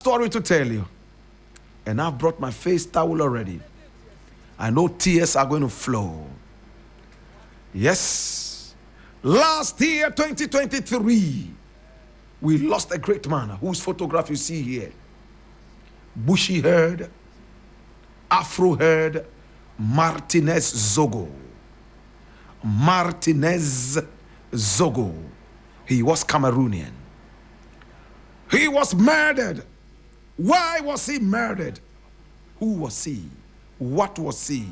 story to tell you. And I've brought my face towel already. I know tears are going to flow. Yes. Last year, 2023, we lost a great man whose photograph you see here. Bushy haired, Afro haired, Martinez Zogo. Martinez Zogo. He was Cameroonian. He was murdered. Why was he murdered? Who was he? What was he?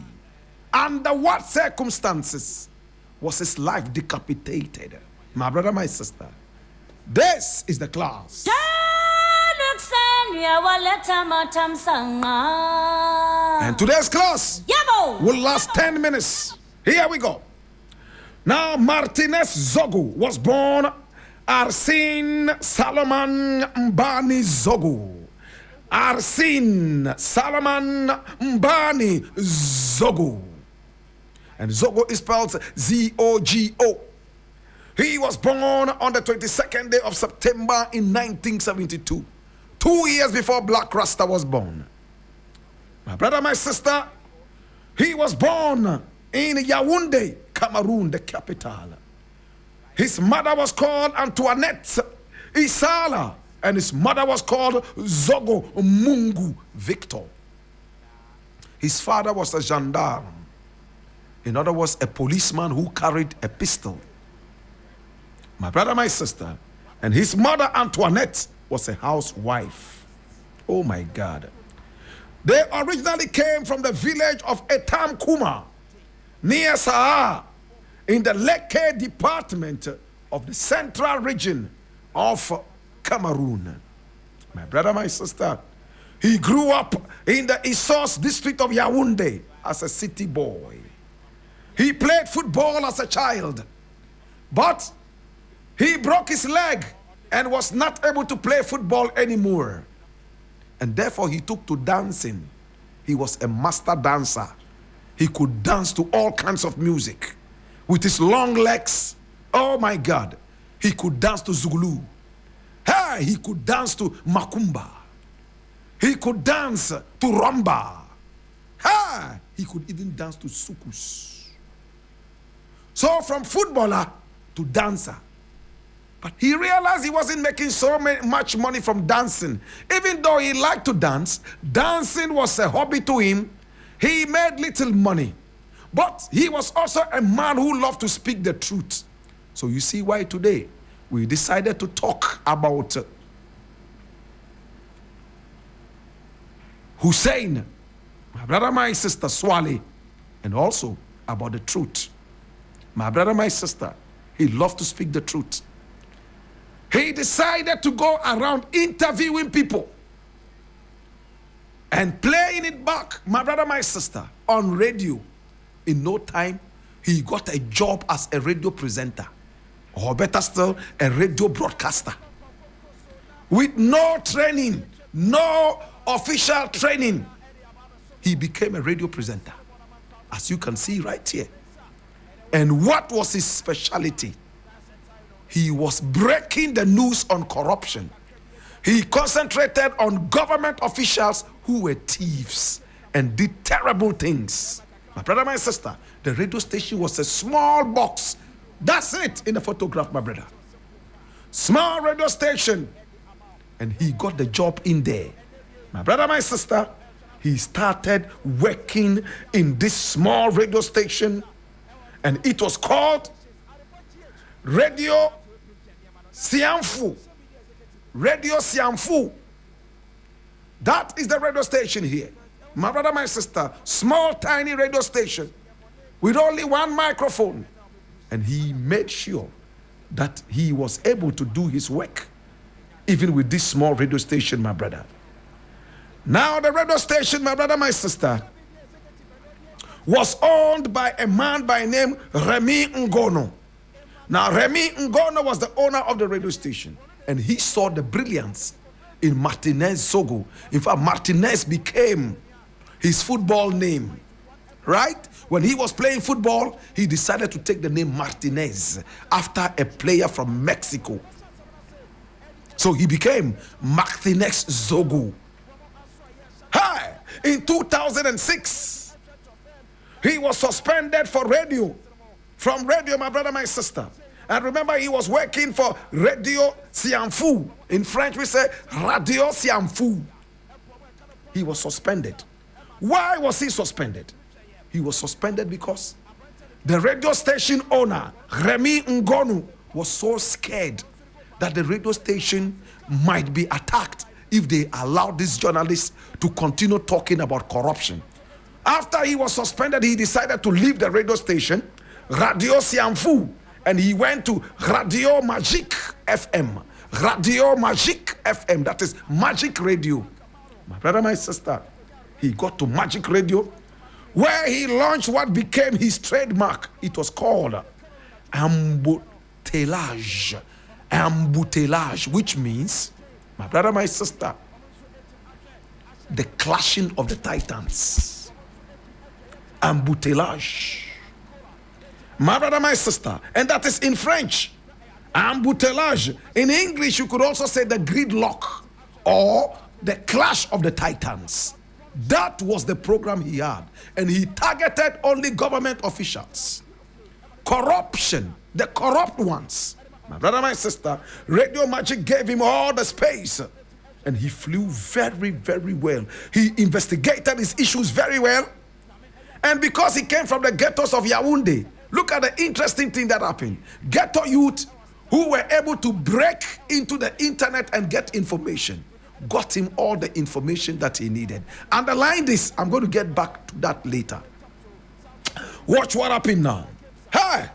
Under what circumstances was his life decapitated? My brother, my sister, this is the class. And today's class will last 10 minutes. Here we go. Now, Martinez Zogo was born Arsene Salomon Mbani Zogo. Arsene Salomon Mbani Zogo. And Zogo is spelled Z-O-G-O. He was born on the 22nd day of September in 1972. 2 years before Black Rasta was born. My brother, my sister, he was born in Yaoundé, Cameroon, the capital. His mother was called Antoinette Isala, and his mother was called Zogo Mungu Victor. His father was a gendarme. In other words, a policeman who carried a pistol. My brother, my sister, and his mother Antoinette was a housewife. Oh my God. They originally came from the village of Etam Kuma, near Saa, in the Leke department of the central region of Cameroon. My brother, my sister, he grew up in the Isos district of Yaoundé as a city boy. He played football as a child, but he broke his leg and was not able to play football anymore. And therefore he took to dancing. He was a master dancer. He could dance to all kinds of music. With his long legs, oh my God, he could dance to Zulu. Hey, he could dance to Makumba. He could dance to Rumba. Hey, he could even dance to Sukus. So from footballer to dancer. But he realized he wasn't making so much money from dancing. Even though he liked to dance, dancing was a hobby to him. He made little money. But he was also a man who loved to speak the truth. So you see why today we decided to talk about Hussein, my brother, my sister, Swale, and also about the truth. My brother, my sister, he loved to speak the truth. He decided to go around interviewing people and playing it back, my brother, my sister, on radio. In no time, he got a job as a radio presenter, or better still, a radio broadcaster. With no training, no official training, he became a radio presenter, as you can see right here. And what was his specialty? He was breaking the news on corruption. He concentrated on government officials who were thieves and did terrible things. My brother, my sister, the radio station was a small box. That's it in the photograph, my brother. Small radio station. And he got the job in there. My brother, my sister, he started working in this small radio station. And it was called Radio Siamfu. Radio Siamfu. That is the radio station here. My brother, my sister, small, tiny radio station with only one microphone. And he made sure that he was able to do his work, even with this small radio station, my brother. Now, the radio station, my brother, my sister, was owned by a man by name Remy Ngono. Now, Remy Ngono was the owner of the radio station, and he saw the brilliance in Martinez Zogo. In fact, Martinez became his football name, right? When he was playing football, he decided to take the name Martinez after a player from Mexico. So he became Martinez Zogo. Hi, in 2006, he was suspended from radio, my brother, my sister. And remember, he was working for Radio Sianfu. In French, we say Radio Sianfu. He was suspended. Why was he suspended? He was suspended because the radio station owner, Remy Ngonu, was so scared that the radio station might be attacked if they allowed these journalists to continue talking about corruption. After he was suspended, he decided to leave the radio station, Radio Sianfu, and he went to Radio Magic FM. Radio Magic FM, that is Magic Radio. My brother, my sister, he got to Magic Radio, where he launched what became his trademark. It was called embouteillage. Embouteillage, which means, my brother, my sister, the clashing of the titans. Embouteillage. My brother, my sister, and that is in French. Embouteillage. In English, you could also say the gridlock or the clash of the titans. That was the program he had, and he targeted only government officials. Corruption, the corrupt ones. My brother, my sister, Radio Magic gave him all the space, and he flew very, very well. He investigated his issues very well, and because he came from the ghettos of Yaoundé, look at the interesting thing that happened. Ghetto youth who were able to break into the internet and get information got him all the information that he needed. Underline this. I'm going to get back to that later. Watch what happened now. Hey,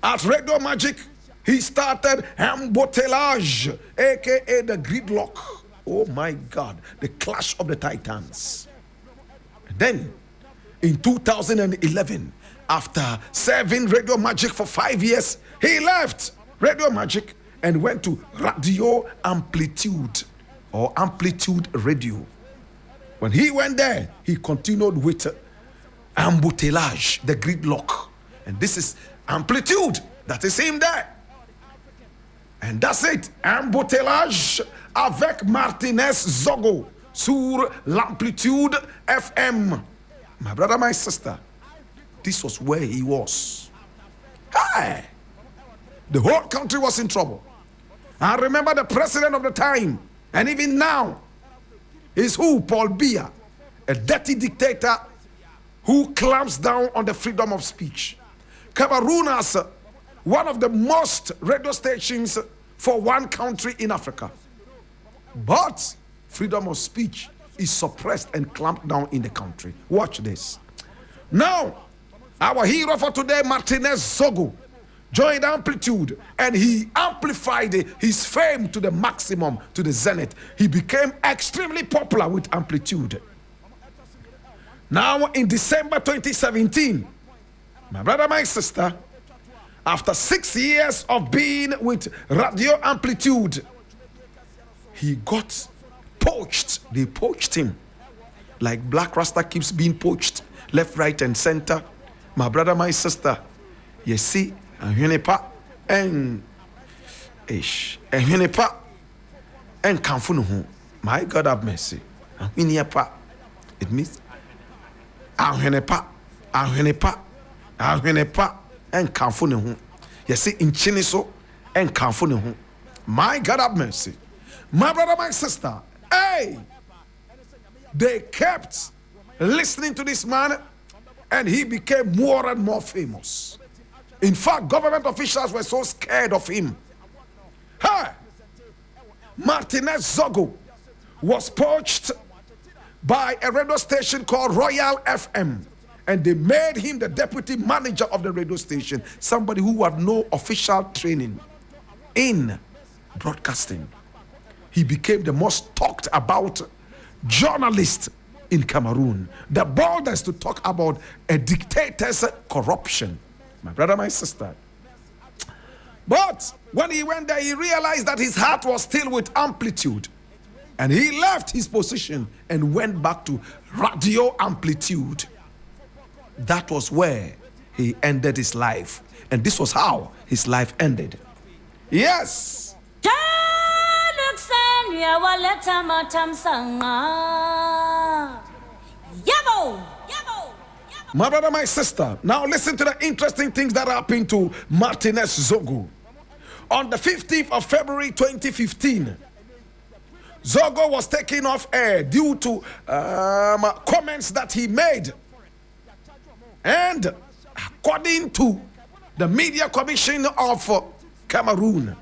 at Radio Magic, he started embouteillage, aka the gridlock. Oh my God, the clash of the titans. And then, in 2011, after serving Radio Magic for 5 years, he left Radio Magic and went to Radio Amplitude or Amplitude Radio. When he went there, he continued with embouteillage, the gridlock. And this is Amplitude. That is him there. And that's it. Embouteillage avec Martinez Zogo sur l'Amplitude FM. My brother, my sister, this was where he was. Hey! The whole country was in trouble. I remember the president of the time, and even now, is who? Paul Biya, a dirty dictator who clamps down on the freedom of speech. Cameroon has one of the most radio stations for one country in Africa. But freedom of speech is suppressed and clamped down in the country. Watch this. Now, our hero for today, Martinez Zogo, joined Amplitude, and he amplified his fame to the maximum, to the zenith. He became extremely popular with Amplitude. Now, in December 2017, my brother, my sister, after 6 years of being with Radio Amplitude, he got poached. They poached him. Like Black Rasta keeps being poached, left, right, and center. My brother, my sister, you see, and my God have mercy. It means and kamfune. You see, in Chiniso and kamfune. My God have mercy. My brother, my sister, hey, they kept listening to this man, and he became more and more famous. In fact, government officials were so scared of him. Hey, Martinez Zogo was poached by a radio station called Royal FM, and they made him the deputy manager of the radio station, somebody who had no official training in broadcasting. He became the most talked about journalist in Cameroon, the boldest to talk about a dictator's corruption. My brother, my sister. But when he went there, he realized that his heart was still with Amplitude. And he left his position and went back to Radio Amplitude. That was where he ended his life. And this was how his life ended. Yes. My brother, my sister, now listen to the interesting things that happened to Martinez Zogo. On the 15th of February 2015, Zogo was taken off air due to comments that he made. And according to the Media Commission of Cameroon,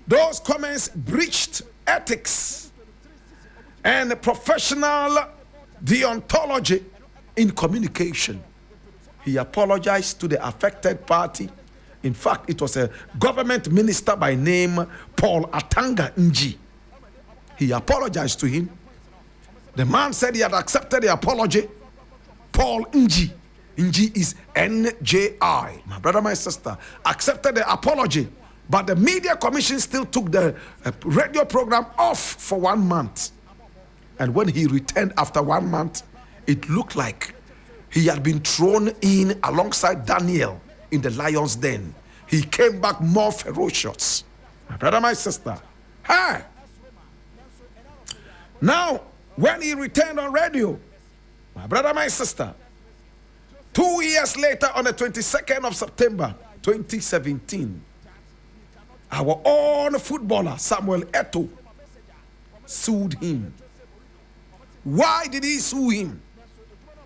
those comments breached ethics and professional deontology in communication. He apologized to the affected party. In fact, it was a government minister by name Paul Atanga Nji. He apologized to him. The man said he had accepted the apology. Paul Nji. Nji is N-J-I. My brother, my sister, accepted the apology. But the Media Commission still took the radio program off for 1 month. And when he returned after 1 month, it looked like he had been thrown in alongside Daniel in the lion's den. He came back more ferocious. My brother, my sister. Hey! Now, when he returned on radio, my brother, my sister, 2 years later, on the 22nd of September 2017, our own footballer, Samuel Eto'o, sued him. Why did he sue him?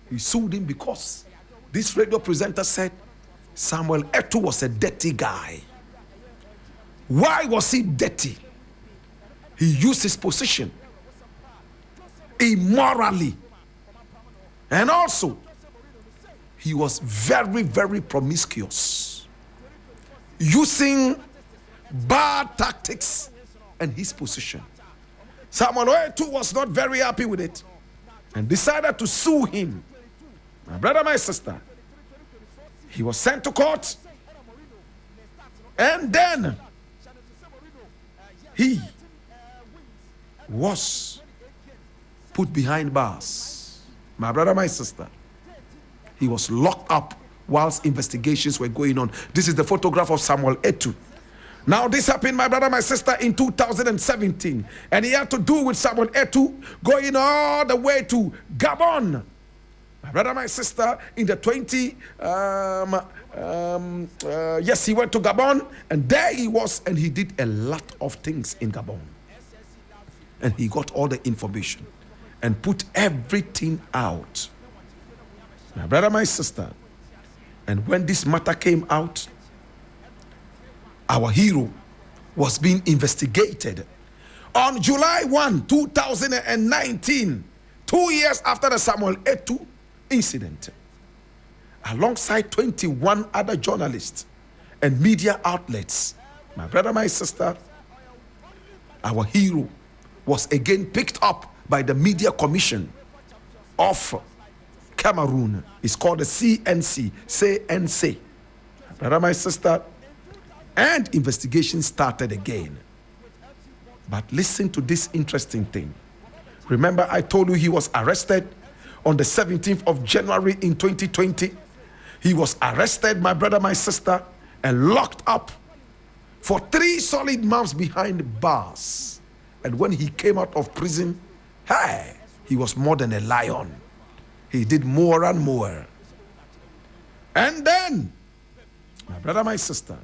He sued him because this radio presenter said Samuel Eto'o was a dirty guy. Why was he dirty? He used his position immorally. And also, he was very, very promiscuous, using bad tactics and his position. Samuel Eto'o was not very happy with it and decided to sue him. My brother, my sister, he was sent to court, and then he was put behind bars. My brother, my sister, he was locked up whilst investigations were going on. This is the photograph of Samuel Eto'o. Now, this happened, my brother, my sister, in 2017. And he had to do with Samuel Eto'o going all the way to Gabon. My brother, my sister, in the yes, he went to Gabon. And there he was, and he did a lot of things in Gabon. And he got all the information and put everything out. My brother, my sister. And when this matter came out, our hero was being investigated. On July 1, 2019, 2 years after the Samuel Eto'o incident, alongside 21 other journalists and media outlets, my brother, my sister, our hero was again picked up by the Media Commission of Cameroon. It's called the CNC, CNC. My brother, my sister, and investigation started again. But listen to this interesting thing. Remember, I told you he was arrested on the 17th of January in 2020. He was arrested, my brother, my sister, and locked up for 3 solid months behind bars. And when he came out of prison, hey, he was more than a lion. He did more and more. And then, my brother, my sister,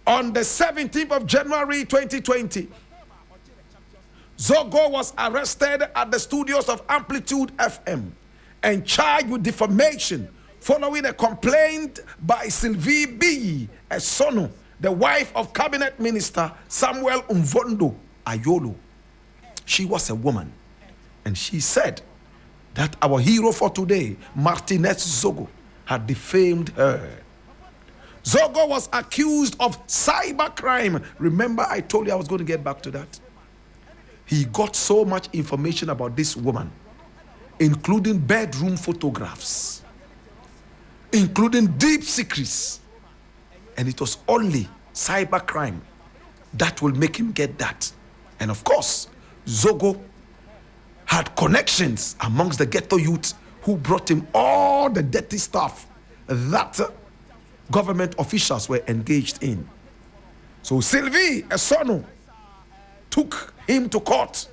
on the 17th of January 2020, Zogo was arrested at the studios of Amplitude FM and charged with defamation following a complaint by Sylvie B. Esono, the wife of Cabinet Minister Samuel Mvondo Ayolo. She was a woman, and she said that our hero for today, Martinez Zogo, had defamed her. Zogo was accused of cybercrime. Remember, I told you I was going to get back to that. He got so much information about this woman, including bedroom photographs, including deep secrets. And it was only cybercrime that will make him get that. And of course, Zogo had connections amongst the ghetto youth who brought him all the dirty stuff that government officials were engaged in. So Sylvie Esono took him to court,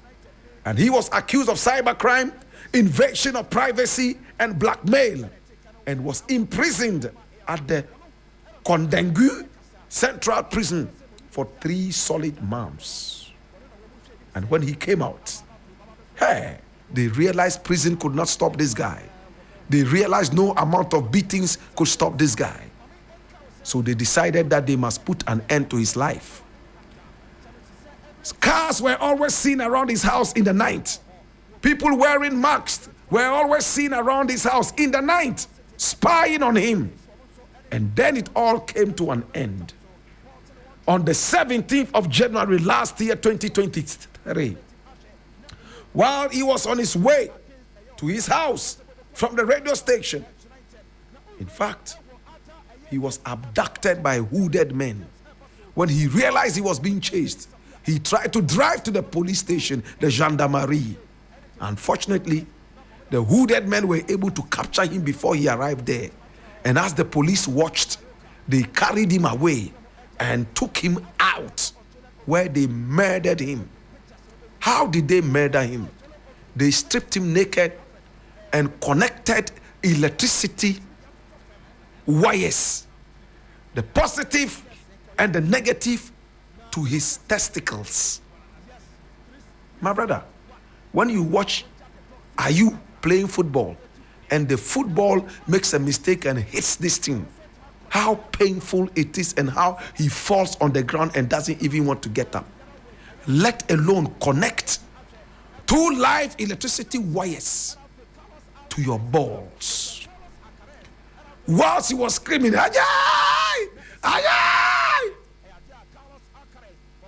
and he was accused of cybercrime, invasion of privacy, and blackmail, and was imprisoned at the Kondengu Central Prison for 3 solid months. And when he came out, they realized prison could not stop this guy. They realized no amount of beatings could stop this guy. So they decided that they must put an end to his life. Cars were always seen around his house in the night. People wearing masks were always seen around his house in the night, spying on him. And then it all came to an end. On the 17th of January last year, 2023, while he was on his way to his house from the radio station, in fact, he was abducted by hooded men. When he realized he was being chased, he tried to drive to the police station, the gendarmerie. Unfortunately, the hooded men were able to capture him before he arrived there. And as the police watched, they carried him away and took him out, where they murdered him. How did they murder him? They stripped him naked and connected electricity wires, the positive and the negative, to his testicles. My brother, when you watch Ayu playing football and the football makes a mistake and hits this thing, how painful it is, and how he falls on the ground and doesn't even want to get up, let alone connect 2 live electricity wires to your balls. Whilst he was screaming, "Ajay! Ajay!"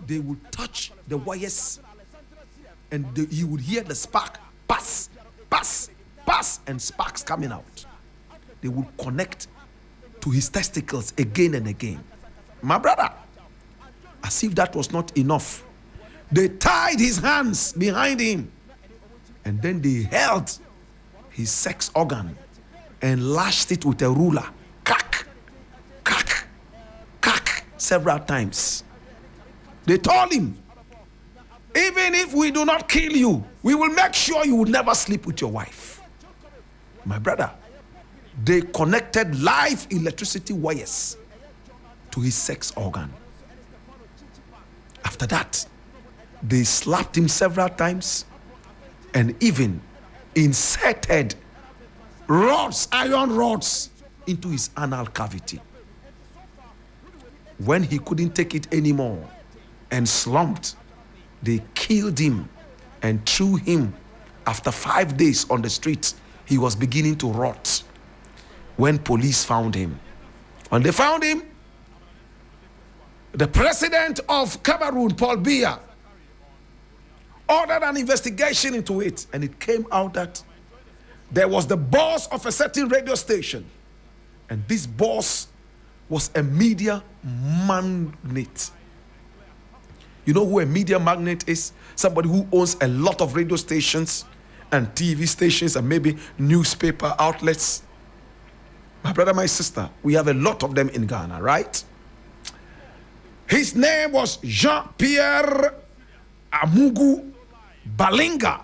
they would touch the wires, and you would hear the spark, pass, pass, pass, and sparks coming out. They would connect to his testicles again and again. My brother, as if that was not enough, they tied his hands behind him, and then they held his sex organ and lashed it with a ruler, cack, cack, cack, several times. They told him, even if we do not kill you, we will make sure you will never sleep with your wife. My brother, they connected live electricity wires to his sex organ. After that, they slapped him several times and even inserted rods, iron rods, into his anal cavity. When he couldn't take it anymore and slumped, they killed him and threw him. After 5 days on the street, he was beginning to rot. When police found him, when they found him, the president of Cameroon, Paul Biya, ordered an investigation into it, and it came out that there was the boss of a certain radio station, and this boss was a media magnate. You know who a media magnate is? Somebody who owns a lot of radio stations and TV stations and maybe newspaper outlets. My brother, my sister, we have a lot of them in Ghana, right? His name was Jean-Pierre Amugu Balinga.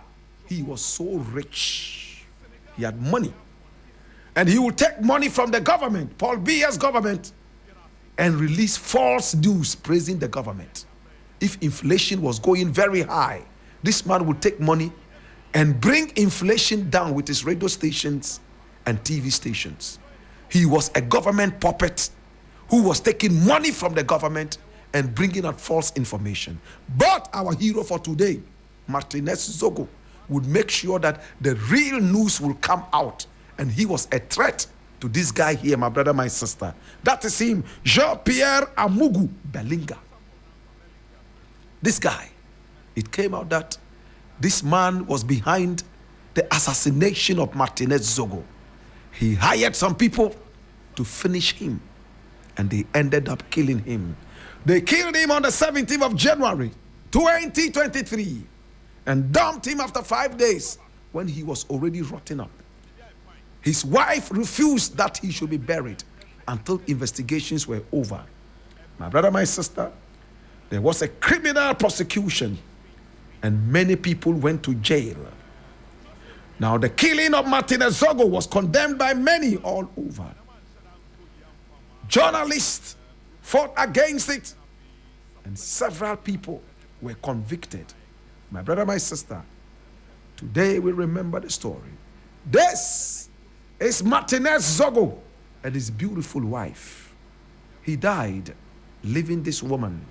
He was so rich. He had money. And he would take money from the government, Paul Biya's government, and release false news praising the government. If inflation was going very high, this man would take money and bring inflation down with his radio stations and TV stations. He was a government puppet who was taking money from the government and bringing out false information. But our hero for today, Martinez Zogo, would make sure that the real news will come out. And he was a threat to this guy here, my brother, my sister. That is him, Jean-Pierre Amugu Balinga. This guy, it came out that this man was behind the assassination of Martinez Zogo. He hired some people to finish him, and they ended up killing him. They killed him on the 17th of January, 2023, and dumped him after 5 days when he was already rotting up. His wife refused that he should be buried until investigations were over. My brother, my sister, there was a criminal prosecution and many people went to jail. Now, the killing of Martinez Zogo was condemned by many all over. Journalists fought against it, and several people were convicted. My brother, my sister, today we remember the story. This is Martinez Zogo and his beautiful wife. He died leaving this woman.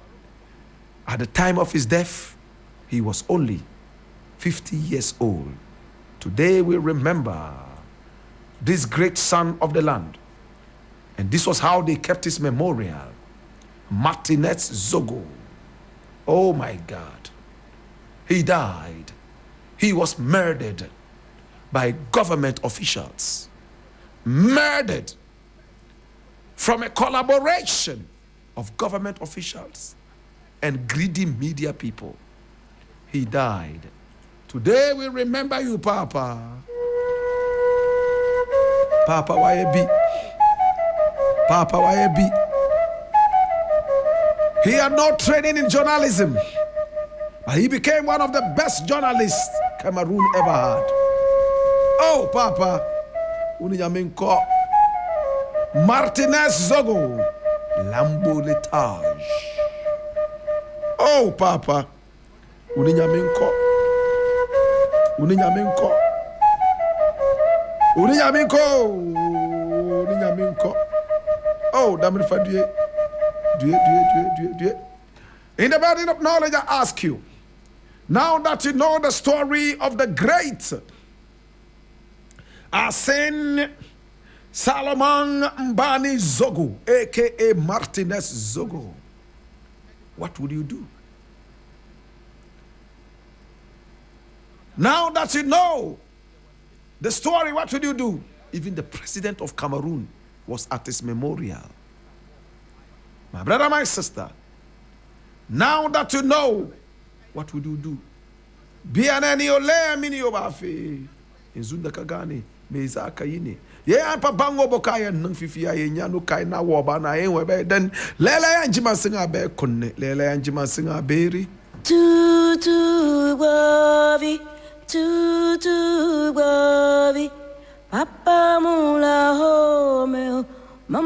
At the time of his death, he was only 50 years old. Today we remember this great son of the land. And this was how they kept his memorial. Martinez Zogo. Oh my God. He died. He was murdered by government officials. Murdered from a collaboration of government officials and greedy media people. He died. Today we remember you, Papa. Papa, why a beat? Papa, why a beat? He had no training in journalism, but he became one of the best journalists Cameroon ever had. Oh, Papa, Uniyaminko, Martinez Zogo, Lambo Letage. Oh, Papa, Uniyaminko, Uniyaminko, Uniyaminko, Uniyaminko. Oh, damn it, Fadie. In the burden of knowledge, I ask you, now that you know the story of the great Arsene Salomon Mbani Zogo, aka Martinez Zogo, what would you do? Now that you know the story, what would you do? Even the president of Cameroon was at his memorial. My brother, my sister, now that you know, what would you do? Bianani ole mini obafe. Inzunda kagani, meza kayini. Ye ampa bango bokaya nang fifia ye nyano kai na woba na ye webe den lele yanjima singa be konne lele yanjima singa beri. Tutu babi, papa mula home.